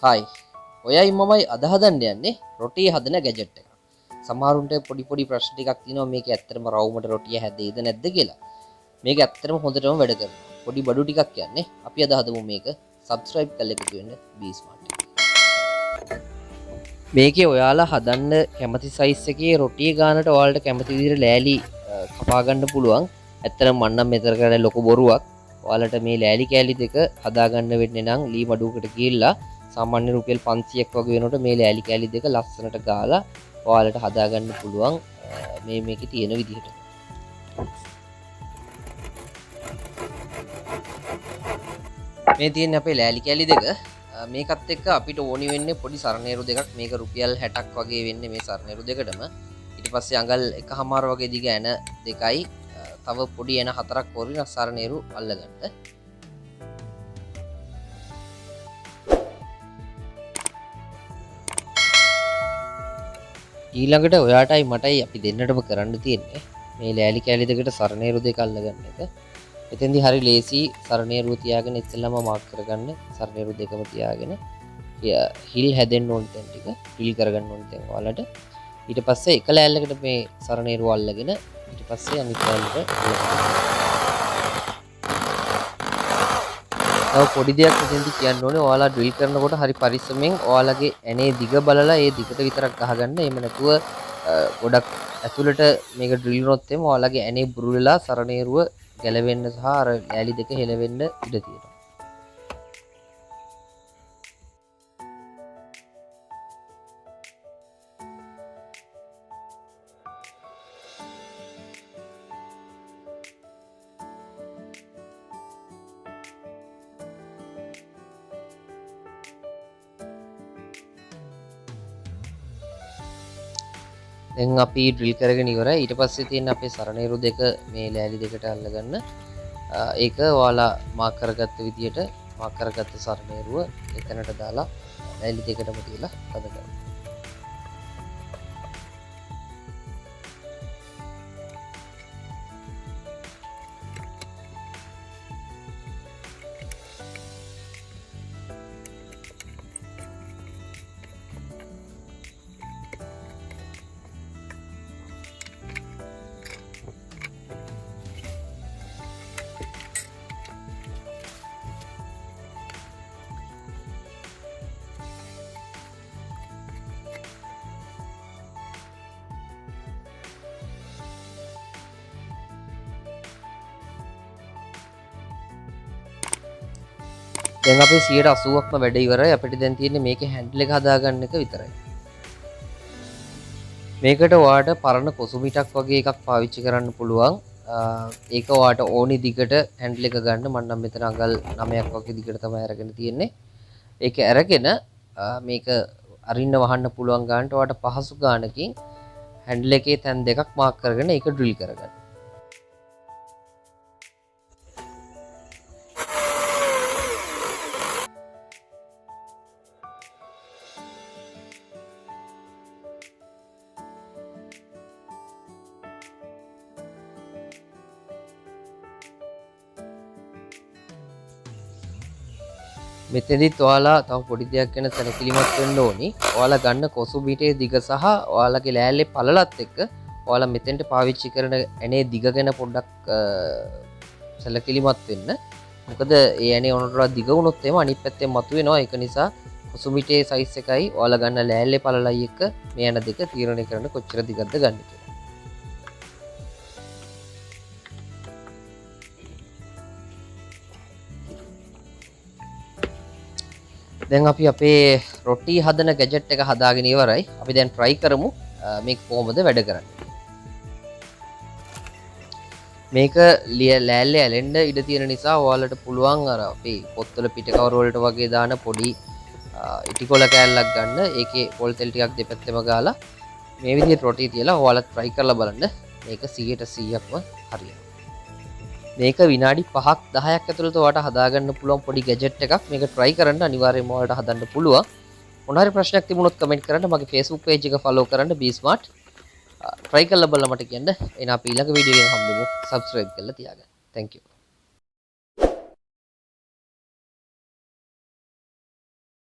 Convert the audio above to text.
Hi ඔයයි මමයි අද හදන්න යන්නේ රොටිය හදන ගැජට් එක. සමහරුන්ට පොඩි ප්‍රශ්න ටිකක් තියෙනවා මේක ඇත්තටම රවුමට රොටිය හැදෙයිද නැද්ද කියලා. මේක ඇත්තටම හොඳටම වැඩ කරනවා. පොඩි බඩු ටිකක් යන්නේ. අපි අද හදමු මේක. subscribe කරලා එකතු වෙන්න be smart. මේකේ ඔයාලා හදන්න කැමති size එකේ රොටිය ගානට ඔයාලට කැමති විදිහට ලෑලි කපා ගන්න පුළුවන්. ඇත්තටම මම නම් මෙතන කරන්නේ ලොකු බොරුවක්. ඔයාලට මේ ලෑලි කෑලි දෙක හදා ගන්න වෙන්නේ නම් ලී මඩුවකට ගිහිල්ලා සාමාන්‍ය රුපියල් 500ක් වගේ වෙනකොට මේ ලෑලි කෑලි දෙක ලස්සනට ගාලා ඔයාලට හදා ගන්න පුළුවන් මේකේ තියෙන විදිහට. මේ තියෙන අපේ ලෑලි කෑලි දෙක මේකත් එක්ක අපිට ඕනි වෙන්නේ පොඩි සරණේරු දෙකක්. මේක රුපියල් 60ක් වගේ වෙන්නේ මේ සරණේරු දෙකටම. ඊට පස්සේ අඟල් 1.5 වගේ දිග ඇන දෙකයි තව පොඩි ඇන 4ක් වරින් සරණේරු අල්ලගන්න. ඊළඟට ඔයාටයි මටයි අපි දෙන්නටම කරන්න තියෙන්නේ මේ ලෑලි කෑලි දෙකට සරණේරු දෙක අල්ලගන්න එක. එතෙන්දී හරි ලේසි සරණේරුව තියාගෙන ඉස්සෙල්ලාම මාක් කරගන්න. සරණේරු දෙකම තියාගෙන හිල් හැදෙන්න ඕන තැන් ටික ඩ්‍රිල් කරගන්න ඕන තැන් ඔයාලට. ඊට පස්සේ එක ලෑල්ලකට මේ සරණේරුව අල්ලගෙන ඊට පස්සේ අනිත් ලෑල්ලට තව පොඩි දෙයක් මෙතෙන්දී කියන්න ඕනේ. ඔයාලා ඩ්‍රිල් කරනකොට හරි පරිස්සමෙන් ඔයාලගේ ඇනේ දිග බලලා ඒ දිගට විතරක් ගහගන්න. එහෙම නැතුව ගොඩක් ඇතුළට මේක ඩ්‍රිල් වුණොත් එimhe ඔයාලගේ ඇනේ බුරුලලා සරණේරුව ගැලවෙන්න සහ අර ලෑලි දෙක හෙලවෙන්න ඉඩ තියෙනවා. දැන් අපි ඩ්‍රිල් කරගෙන ඉවරයි. ඊට පස්සේ තියෙන අපේ සරණේරු දෙක මේ ලෑලි දෙකට අල්ලගන්න. ඒක ඔයාලා මාක් කරගත්ත විදියට මාක් කරගත්ත සරණේරුව එතනට දාලා ලෑලි දෙකටම තියලා හද ගන්න. දැන් අපේ 80%ක්ම වැඩ ඉවරයි. අපිට දැන් තියෙන්නේ මේකේ හැන්ඩල් එක හදාගන්න එක විතරයි. මේකට ඔයාලට පරණ කොසුමිටක් වගේ එකක් පාවිච්චි කරන්න පුළුවන්. ඒක ඔයාලට ඕනි දිගට හැන්ඩල් එක ගන්න. මම නම් මෙතන අඟල් 9ක් වගේ දිගට තමයි අරගෙන තියෙන්නේ. ඒක අරගෙන මේක අරින්න වහන්න පුළුවන් ගන්නට ඔයාලට පහසු ගානකින් හැන්ඩල් එකේ තැන් දෙකක් මාක් කරගෙන ඒක ඩ්‍රිල් කරගන්න. මෙතෙදිත් ඔයාලා තව පොඩි දෙයක් ගැන සැලකිලිමත් වෙන්න ඕනි. ඔයාලා ගන්න කොසු බිටේ දිග සහ ඔයාලගේ ලෑල්ලේ පළලත් එක්ක ඔයාලා මෙතෙන්ට පාවිච්චි කරන ඇනේ දිග ගැන පොඩ්ඩක් සැලකිලිමත් වෙන්න. මොකද ඒ ඇනේ උනට දිග වුණොත් එimhe අනිත් පැත්තෙන් මතුවෙනවා. ඒක නිසා කොසු බිටේ සයිස් එකයි ඔයාලා ගන්න ලෑල්ලේ පළලයි එක්ක මේ ඇන දෙක තීරණය කරන්න කොච්චර දිගද ගන්න කියලා. දැන් අපි අපේ රොටි හදන ගැජට් එක හදාගෙන ඉවරයි. අපි දැන් try කරමු මේක කොහොමද වැඩ කරන්නේ. මේක ලෑල්ලේ ඇලෙන්න ඉඩ තියෙන නිසා ඔයාලට පුළුවන් අර අපි පොත්වල පිට කවර වලට වගේ දාන පොඩි ඉටිකොල කෑල්ලක් ගන්න. ඒකේ පොල් තෙල් ටිකක් දෙපැත්තෙම ගාලා මේ විදිහට රොටි තියලා ඔයාලත් try කරලා බලන්න. මේක 100%ක්ම හරියනවා. මේක විනාඩි 5ක් 10ක් ඇතුළත ඔයාලට හදාගන්න පුළුවන් පොඩි ගැජට් එකක්. මේක try කරන්න අනිවාර්යයෙන්ම ඔයාලට හදන්න පුළුවන්. මොන හරි ප්‍රශ්නයක් තිබුණොත් කමෙන්ට් කරන්න. මගේ Facebook page එක follow කරන්න be smart. try කරලා බලලා මට කියන්න. එහෙනම් අපි ඊළඟ වීඩියෝ එකෙන් හම්බෙමු. subscribe කරලා තියාගන්න. thank you.